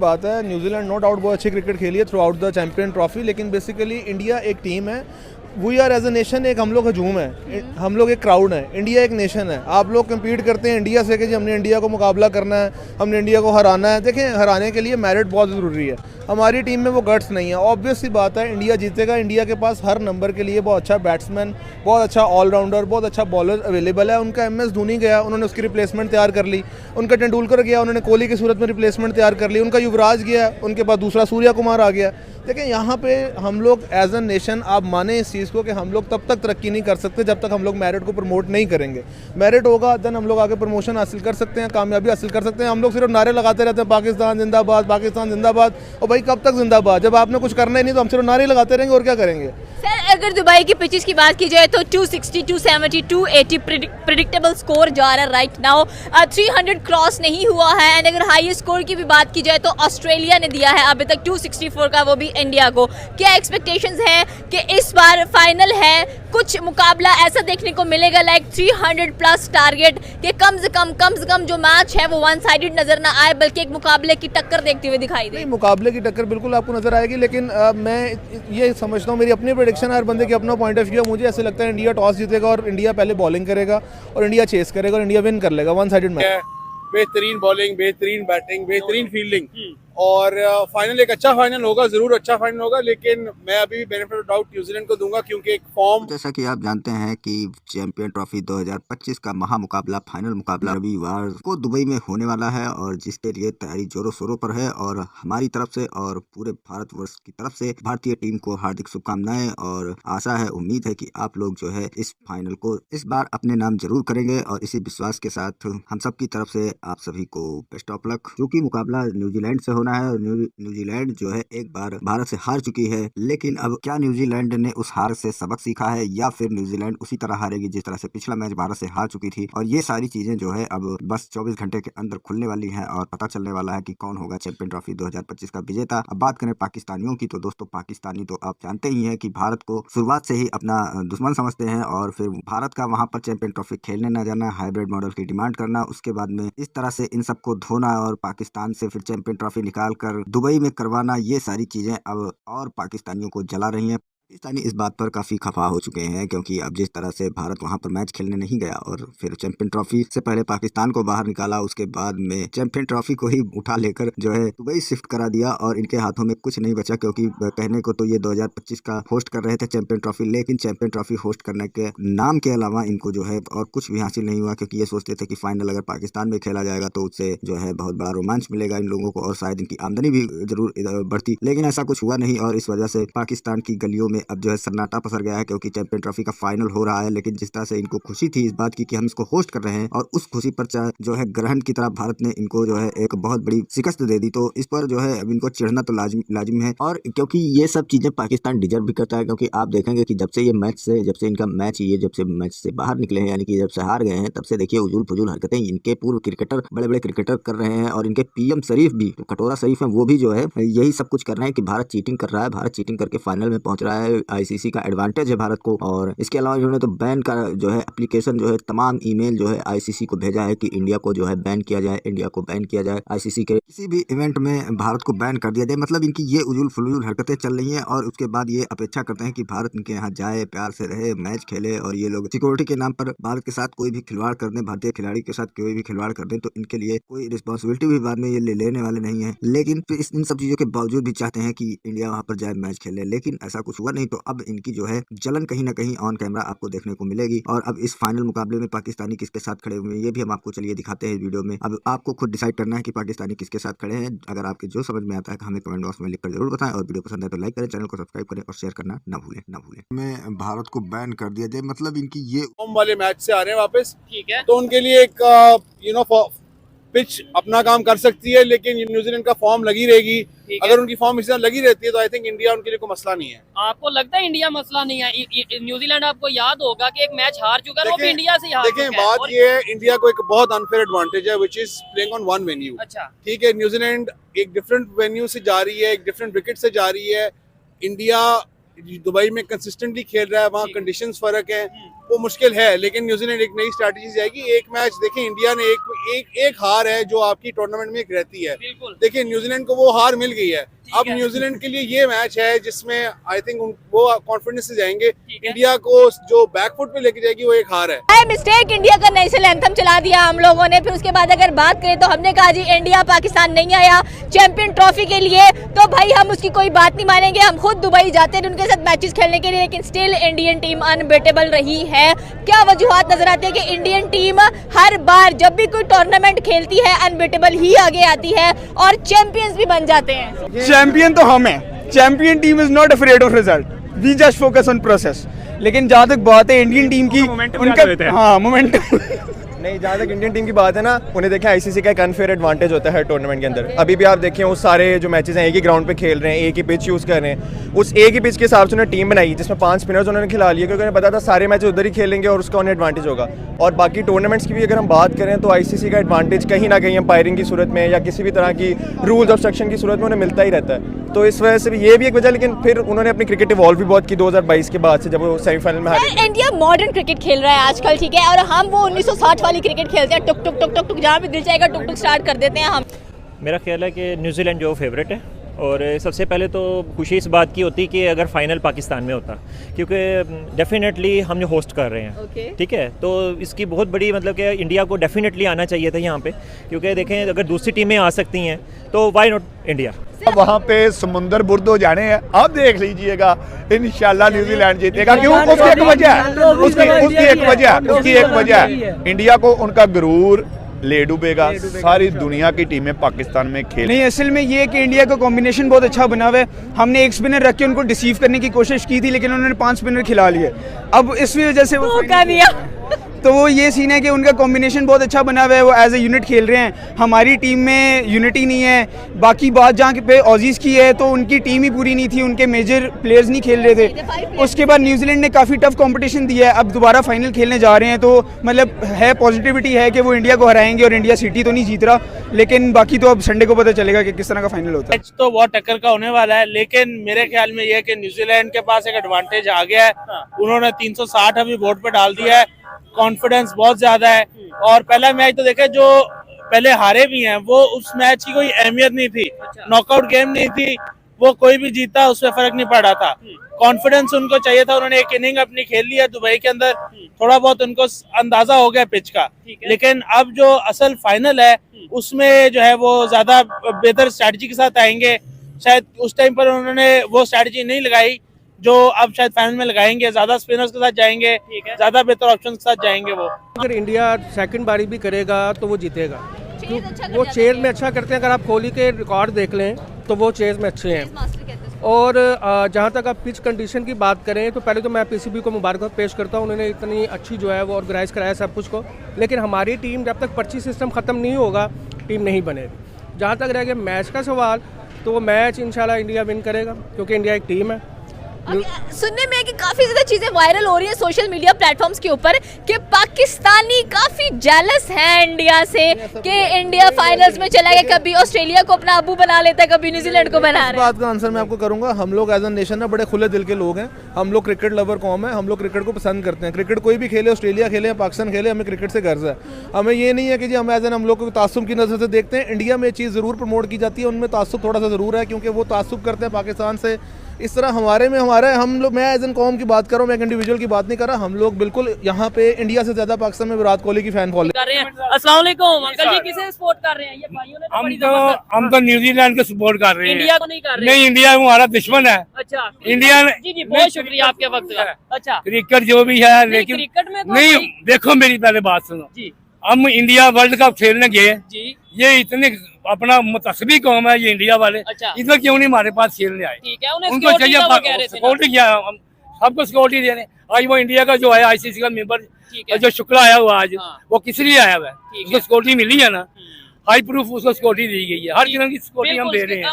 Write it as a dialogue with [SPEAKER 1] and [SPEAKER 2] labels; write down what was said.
[SPEAKER 1] बात है, New Zealand no doubt बहुत अच्छी क्रिकेट खेली है throughout the champion trophy, लेकिन बेसिकली इंडिया एक टीम है, we are as a nation, एक हम लोग हजूम है, हम लोग एक क्राउड है, इंडिया एक नेशन है। आप लोग कम्पीट करते हैं इंडिया से कि जी हमने इंडिया को मुकाबला करना है, हमने इंडिया को हराना है। देखें, हराने के लिए मेरिट बहुत ज़रूरी है, हमारी टीम में वो गट्स नहीं है। ऑब्वियस सी बात है, इंडिया जीतेगा। इंडिया के पास हर नंबर के लिए बहुत अच्छा बैट्समैन, बहुत अच्छा ऑलराउंडर, बहुत अच्छा बॉलर अवेलेबल है। उनका MS धोनी गया, उन्होंने उसकी रिप्लेसमेंट तैयार कर ली। उनका तेंदुलकर गया, उन्होंने कोहली की सूरत में रिप्लेसमेंट तैयार कर ली। उनका युवराज गया, उनके पास दूसरा सूर्या कुमार आ गया। देखिए, यहाँ पे हम लोग एज अ नेशन, आप माने इस चीज़ को कि हम लोग तब तक तरक्की नहीं कर सकते जब तक हम लोग मेरिट को प्रमोट नहीं करेंगे। मेरिट होगा देन हम लोग आगे प्रमोशन हासिल कर सकते हैं, कामयाबी हासिल कर सकते हैं। हम लोग सिर्फ नारे लगाते रहते हैं पाकिस्तान जिंदाबाद, पाकिस्तान जिंदाबाद। और भाई कब तक जिंदाबाद, जब आपने कुछ करना ही नहीं तो हम सिर्फ नारे लगाते रहेंगे और क्या करेंगे।
[SPEAKER 2] सर, अगर दुबई की पिचेस की बात की जाए तो 260, 270, 280 प्रिडिक्टेबल स्कोर जा रहा है राइट नाउ। 300 क्रॉस नहीं हुआ है। एंड अगर हाईएस्ट स्कोर की भी बात की जाए तो ऑस्ट्रेलिया ने दिया है अभी तक 264 का, वो भी इंडिया को। क्या एक्सपेक्टेशंस है कि इस बार फाइनल है, कुछ मुकाबला ऐसा देखने को मिलेगा लाइक 300 प्लस टारगेट, कि कम से कम जो मैच है वो वन साइडेड नजर ना आए, बल्कि एक मुकाबले की टक्कर देखते हुए दिखाई दे?
[SPEAKER 1] मुकाबले की टक्कर बिल्कुल आपको नजर आएगी, लेकिन मैं ये समझता हूँ, मेरी अपनी प्रेडिक्शन है, हर बंदे की अपना पॉइंट ऑफ व्यू है। मुझे ऐसे लगता है इंडिया टॉस जीतेगा और इंडिया पहले बॉलिंग करेगा और इंडिया चेस करेगा और इंडिया विन कर लेगा वन साइडेड मैच।
[SPEAKER 3] बेहतरीन बॉलिंग, बेहतरीन बैटिंग, बेहतरीन फील्डिंग और फाइनल एक अच्छा फाइनल होगा, जरूर अच्छा फाइनल होगा। लेकिन मैं अभी भी बेनिफिट ऑफ डाउट न्यूजीलैंड को दूंगा, क्योंकि एक फॉर्म,
[SPEAKER 4] जैसा कि आप जानते हैं कि चैंपियन ट्रॉफी 2025 का महामुकाबला, फाइनल मुकाबला रविवार को दुबई में होने वाला है और जिसके लिए तैयारी जोरों शोरों पर है। और हमारी तरफ से और पूरे भारतवर्ष की तरफ से भारतीय टीम को हार्दिक शुभकामनाएं और आशा है, उम्मीद है कि आप लोग जो है इस फाइनल को इस बार अपने नाम जरूर करेंगे। और इसी विश्वास के साथ हम सब की तरफ से आप सभी को बेस्ट ऑफ लक। क्योंकि मुकाबला न्यूजीलैंड से होना है और न्यूजीलैंड जो है एक बार भारत से हार चुकी है, लेकिन अब क्या न्यूजीलैंड ने उस हार से सबक सीखा है या फिर न्यूजीलैंड उसी तरह हारेगी जिस तरह से पिछला मैच भारत से हार चुकी थी। और ये सारी चीजें जो है अब बस 24 घंटे के अंदर खुलने वाली हैं और पता चलने वाला है कि कौन होगा चैंपियन ट्रॉफी 2025 का विजेता। अब बात करें पाकिस्तानियों की, तो दोस्तों पाकिस्तानी तो आप जानते ही हैं कि भारत को शुरुआत से ही अपना दुश्मन समझते हैं और फिर भारत का वहां पर चैंपियन ट्रॉफी खेलने न जाना, हाइब्रिड मॉडल की डिमांड करना, उसके बाद में इस तरह से इन सबको धोना और पाकिस्तान से फिर चैंपियन ट्रॉफी निकाल कर दुबई में करवाना, ये सारी चीजें अब और पाकिस्तानियों को जला रही हैं। पाकिस्तानी इस बात पर काफी खफा हो चुके हैं, क्योंकि अब जिस तरह से भारत वहां पर मैच खेलने नहीं गया और फिर चैंपियन ट्रॉफी से पहले पाकिस्तान को बाहर निकाला, उसके बाद में चैंपियन ट्रॉफी को ही उठा लेकर जो है दुबई शिफ्ट करा दिया और इनके हाथों में कुछ नहीं बचा। क्योंकि कहने को तो ये 2025 का होस्ट कर रहे थे चैंपियन ट्रॉफी, लेकिन चैंपियन ट्रॉफी होस्ट करने के नाम के अलावा इनको जो है और कुछ भी हासिल नहीं हुआ। क्योंकि ये सोचते थे कि फाइनल अगर पाकिस्तान में खेला जाएगा तो उससे जो है बहुत बड़ा रोमांच मिलेगा इन लोगों को और शायद इनकी आमदनी भी जरूर बढ़ती, लेकिन ऐसा कुछ हुआ नहीं। और इस वजह से पाकिस्तान की गलियों में अब जो है सन्नाटा पसर गया है, क्योंकि चैंपियन ट्रॉफी का फाइनल हो रहा है। लेकिन जिस तरह से इनको खुशी थी इस बात की कि हम इसको होस्ट कर रहे हैं, और उस खुशी पर जो है ग्रहण की तरह भारत ने इनको जो है एक बहुत बड़ी शिकस्त दे दी, तो इस पर जो है अब इनको चिढ़ना तो लाजिम है। और क्योंकि ये सब चीजें पाकिस्तान डिजर्व भी करता है, क्योंकि आप देखेंगे कि जब से इनका मैच जब से मैच से बाहर निकले हैं, यानी कि जब से हार गए हैं, तब से देखिए उजूल फजूल हरकतें इनके पूर्व क्रिकेटर, बड़े बड़े क्रिकेटर कर रहे हैं। और इनके PM शरीफ भी, कटोरा शरीफ है, वो भी जो है यही सब कुछ कर रहे हैं कि भारत चीटिंग कर रहा है, भारत चीटिंग करके फाइनल में पहुंच रहा है, ICC का एडवांटेज है भारत को। और इसके अलावा इन्होंने तो बैन का जो है एप्लीकेशन जो है, तमाम ईमेल जो है ICC को भेजा है कि इंडिया को जो है बैन किया जाए, इंडिया को बैन किया जाए, ICC के किसी भी इवेंट में भारत को बैन कर दिया जाए। मतलब इनकी ये उजुल फुजुल हरकतें चल रही हैं और उसके बाद ये अपेक्षा करते हैं कि भारत इनके यहाँ जाए, प्यार से रहे, मैच खेले। और ये लोग सिक्योरिटी के नाम पर भारत के साथ कोई भी खिलवाड़ कर दें, भारतीय खिलाड़ी के साथ कोई भी खिलवाड़ कर दें, तो इनके लिए कोई रिस्पॉन्सिबिलिटी भी बाद में ये लेने वाले नहीं है। लेकिन फिर इन सब चीजों के बावजूद भी चाहते हैं कि इंडिया वहाँ पर जाए, मैच खेले, लेकिन ऐसा कुछ हुआ नहीं। तो अब इनकी जो है जलन कहीं ना कहीं ऑन कैमरा आपको देखने को मिलेगी। और अब इस फाइनल मुकाबले में पाकिस्तानी किसके साथ खड़े हुए हैं ये भी हम आपको चलिए दिखाते हैं इस वीडियो में। अब आपको खुद डिसाइड करना है कि पाकिस्तानी किसके साथ खड़े हैं। अगर आपके जो समझ में आता है हमें कमेंट बॉक्स में लिखकर जरूर बताएं, और वीडियो पसंद है तो लाइक करें, चैनल को सब्सक्राइब करें और शेयर करना ना भूलें। में भारत को बैन कर दिया जाए, मतलब इनकी ये
[SPEAKER 3] फॉर्म वाले मैच से आ रहे हैं वापस,
[SPEAKER 2] ठीक है,
[SPEAKER 3] तो उनके लिए एक पिच अपना काम कर सकती है, लेकिन न्यूजीलैंड का फॉर्म लगी रहेगी। अगर उनकी फॉर्म इस तरह लगी रहती है तो आई थिंक इंडिया उनके लिए कोई मसला नहीं है।
[SPEAKER 5] आपको लगता है इंडिया मसला नहीं है? न्यूजीलैंड आपको याद होगा कि एक मैच हार चुका है, वो भी इंडिया से हार चुका है।
[SPEAKER 3] देखें, बात ये है, इंडिया को एक बहुत अनफेयर एडवांटेज है, which is playing on one venue.
[SPEAKER 5] अच्छा,
[SPEAKER 3] ठीक है, न्यूजीलैंड एक डिफरेंट वेन्यू से जा रही है, एक डिफरेंट विकेट से जा रही है। इंडिया दुबई में कंसिस्टेंटली खेल रहा है, वहाँ कंडीशंस फर्क है। वो मुश्किल है, लेकिन न्यूजीलैंड एक नई स्ट्रैटेजी जाएगी। एक मैच देखिए, इंडिया ने एक हार है जो आपकी टूर्नामेंट में एक रहती है।
[SPEAKER 5] बिल्कुल।
[SPEAKER 3] देखिए न्यूजीलैंड को वो हार मिल गई है, अब
[SPEAKER 5] है।
[SPEAKER 3] न्यूजीलैंड के लिए ये मैच है जिसमें आई थिंक वो कॉन्फिडेंस से जाएंगे।
[SPEAKER 5] है।
[SPEAKER 3] इंडिया को जो बैकफुट पे लेके जाएगी वो एक हार है।
[SPEAKER 2] बाय मिस्टेक इंडिया का नेशनल एंथम चला दिया हम लोगों ने। फिर उसके बाद अगर बात करें तो हमने कहा जी इंडिया पाकिस्तान नहीं आया चैंपियन ट्रॉफी के लिए, तो भाई हम उसकी कोई बात नहीं मानेंगे। हम खुद दुबई जाते हैं उनके साथ मैचेस खेलने के लिए, लेकिन स्टिल इंडियन टीम अनबीटेबल रही है। क्या वजूहत नजर आती है कि इंडियन टीम हर बार जब भी कोई टूर्नामेंट खेलती है अनबीटेबल ही आगे आती है और चैंपियंस भी बन जाते हैं?
[SPEAKER 6] चैंपियन तो हम हैं, champion team is not afraid of result, we just focus on process. लेकिन जहाँ तक बात है इंडियन टीम की, उनका हाँ मोमेंटम
[SPEAKER 7] नहीं, जहाँ तक इंडियन टीम की बात है ना, उन्हें देखें आईसीसी का एक अनफेयर एडवांटेज होता है टूर्नामेंट के अंदर। अभी भी आप देखें उस सारे जो मैचेस हैं एक ही ग्राउंड पे खेल रहे हैं, एक ही पिच यूज़ कर रहे हैं। उस एक ही पिच के हिसाब से उन्होंने टीम बनाई जिसमें 5 स्पिनर्स उन्होंने खिला लिए, क्योंकि उन्हें पता था सारे मैच उधर ही खेलेंगे और उसका उन्हें एडवांटेज होगा। और बाकी टूर्नामेंट्स की भी अगर हम बात करें तो आईसीसी का एडवांटेज कहीं ना कहीं अंपायरिंग की सूरत में या किसी भी तरह की रूल्स ऑब्स्ट्रक्शन की सूरत में उन्हें मिलता ही रहता है। तो इस वजह से भी ये भी एक वजह, लेकिन फिर उन्होंने अपनी क्रिकेट इवॉल्व भी बहुत की 2022 के बाद से, जब वो सेमीफाइनल में हारे।
[SPEAKER 2] इंडिया मॉडर्न क्रिकेट खेल रहा है आजकल, ठीक है, और हम वो 1960 वाली क्रिकेट खेलते हैं, टुक टुक टुक टुक टुक, जहाँ भी दिल चाहेगा टुक टुक स्टार्ट कर देते हैं हम।
[SPEAKER 8] मेरा ख्याल है कि न्यूजीलैंड जो फेवरेट है, और सबसे पहले तो खुशी इस बात की होती कि अगर फाइनल पाकिस्तान में होता, क्योंकि डेफिनेटली हम जो होस्ट कर रहे हैं, ठीक है, तो इसकी बहुत बड़ी मतलब कि इंडिया को डेफिनेटली आना चाहिए था यहाँ पे, क्योंकि देखें अगर दूसरी टीमें आ सकती हैं तो वाई नॉट इंडिया।
[SPEAKER 9] वहाँ पे समुंदर बुर्द हो जाने हैं, अब देख लीजिएगा इंशाल्लाह न्यूजीलैंड जीतेगा। क्यों? उसकी एक वजह है, उसकी एक वजह है, इंडिया को उनका गुरूर ले डूबेगा। सारी दुनिया की टीमें पाकिस्तान में खेल
[SPEAKER 6] नहीं, असल में ये कि इंडिया का कॉम्बिनेशन बहुत अच्छा बना हुआ है। हमने एक स्पिनर रख के उनको डिसीव करने की कोशिश की थी, लेकिन उन्होंने 5 स्पिनर खिला लिए। अब इस वजह से वो
[SPEAKER 2] कर दिया।
[SPEAKER 6] तो वो ये सीन है कि उनका कॉम्बिनेशन बहुत अच्छा बना हुआ है, वो एज ए यूनिट खेल रहे हैं। हमारी टीम में यूनिटी नहीं है। बाकी बात जहाँ पे ऑजीज़ की है तो उनकी टीम ही पूरी नहीं थी, उनके मेजर प्लेयर्स नहीं खेल रहे थे। उसके बाद न्यूजीलैंड ने काफ़ी टफ कंपटीशन दिया है, अब दोबारा फाइनल खेलने जा रहे हैं, तो मतलब है पॉजिटिविटी है कि वो इंडिया को हराएंगे। और इंडिया सिटी तो नहीं जीत रहा, लेकिन बाकी तो अब संडे को पता चलेगा कि किस तरह का फाइनल होता है।
[SPEAKER 10] मैच तो बहुत टक्कर का होने वाला है, लेकिन मेरे ख्याल में यह है कि न्यूजीलैंड के पास एक एडवांटेज आ गया है। उन्होंने 360 अभी बोर्ड पे डाल दिया है, कॉन्फिडेंस बहुत ज्यादा है। और पहला मैच तो देखे जो पहले हारे भी हैं, वो उस मैच की कोई अहमियत नहीं थी, नॉकआउट गेम नहीं थी, वो कोई भी जीता उसमें फर्क नहीं पड़ रहा था। कॉन्फिडेंस उनको चाहिए था, उन्होंने एक इनिंग अपनी खेल ली है दुबई के अंदर, थोड़ा बहुत उनको अंदाजा हो गया पिच का। लेकिन अब जो असल फाइनल है उसमें जो है वो ज्यादा बेहतर स्ट्रैटेजी के साथ आएंगे। शायद उस टाइम पर उन्होंने वो स्ट्रैटेजी नहीं लगाई जो अब शायद फाइनल में लगाएंगे, ज्यादा स्पिनर्स के साथ जाएंगे, ज्यादा बेहतर ऑप्शंस के साथ जाएंगे। वो
[SPEAKER 11] अगर इंडिया सेकंड बारी भी करेगा तो वो जीतेगा, वो चेज में अच्छा करते हैं। अगर आप कोहली के रिकॉर्ड देख लें तो वो चेज में अच्छे हैं। और जहाँ तक आप पिच कंडीशन की बात करें तो पहले तो मैं पीसीबी को मुबारकबाद पेश करता हूँ, उन्होंने इतनी अच्छी जो है वो ऑर्गेनाइज कराया सब कुछ को। लेकिन हमारी टीम जब तक पर्ची सिस्टम ख़त्म नहीं होगा टीम नहीं बनेगी। जहाँ तक रह गया मैच का सवाल, तो वो मैच इंशाल्लाह इंडिया विन करेगा, क्योंकि इंडिया एक टीम है।
[SPEAKER 2] सुनने में है कि काफी ज्यादा चीजें वायरल हो रही है सोशल मीडिया प्लेटफॉर्म्स के ऊपर कि पाकिस्तानी काफी जेलस हैं इंडिया से कि इंडिया फाइनल्स में चला गया, कभी ऑस्ट्रेलिया को अपना अबू बना लेता है, कभी न्यूजीलैंड को बना रहा है।
[SPEAKER 1] बात का आंसर मैं आपको करूंगा। हम लोग एज अ नेशन ना बड़े खुले दिल के लोग हैं, हम लोग क्रिकेट लवर कौम है, हम लोग क्रिकेट को पसंद करते हैं। क्रिकेट कोई भी खेले, ऑस्ट्रेलिया खेले या पाकिस्तान खेले, हमें क्रिकेट से गर्ज है। हमें ये नहीं है कि जी हम एज एन हम लोग को तासुब की नज़र से देखते हैं। इंडिया में ये चीज़ ज़रूर प्रमोट की जाती है, उनमें तासुब थोड़ा सा ज़रूर है, क्योंकि वो तासुब करते हैं पाकिस्तान से। इस तरह हमारे में हमारा हम लोग, मैं एज एन कौम की बात कर रहा हूँ, मैं एक इंडिविजुअल की बात नहीं कर रहा। हम लोग बिल्कुल यहाँ पे इंडिया से ज्यादा पाकिस्तान में विराट कोहली की फैन फॉलोइंग
[SPEAKER 5] कर रहे हैं। अस्सलाम वालेकुम अंकल जी, किसे सपोर्ट कर रहे हैं? ये भाइयों ने
[SPEAKER 10] हम तो न्यूजीलैंड को सपोर्ट कर रहे हैं,
[SPEAKER 5] इंडिया को नहीं कर रहे।
[SPEAKER 10] नहीं, इंडिया हमारा दुश्मन है।
[SPEAKER 5] अच्छा,
[SPEAKER 10] इंडिया
[SPEAKER 5] जी जी बहुत शुक्रिया आपके वक्त का। अच्छा,
[SPEAKER 10] क्रिकेट जो भी है, लेकिन
[SPEAKER 5] क्रिकेट में
[SPEAKER 10] नहीं, देखो मेरी पहले बात सुनो जी। हम इंडिया वर्ल्ड कप खेलने गए जी, ये इतने अपना मुतसबी कौम है ये इंडिया वाले।
[SPEAKER 5] अच्छा,
[SPEAKER 10] इधर क्यों नहीं हमारे पास खेलने आए?
[SPEAKER 5] ठीक है,
[SPEAKER 10] उनको चाहिए सिक्योरिटी किया, सबको सिक्योरिटी दे रहे। आज वो इंडिया का जो है आईसीसी का मेंबर जो शुक्ला आया हुआ आज, वो किस लिए आया हुआ है? उसको सिक्योरिटी मिली है ना, हाई प्रूफ उसको सिक्योरिटी दी गई है, हर तरह की सिक्योरिटी हम दे रहे हैं।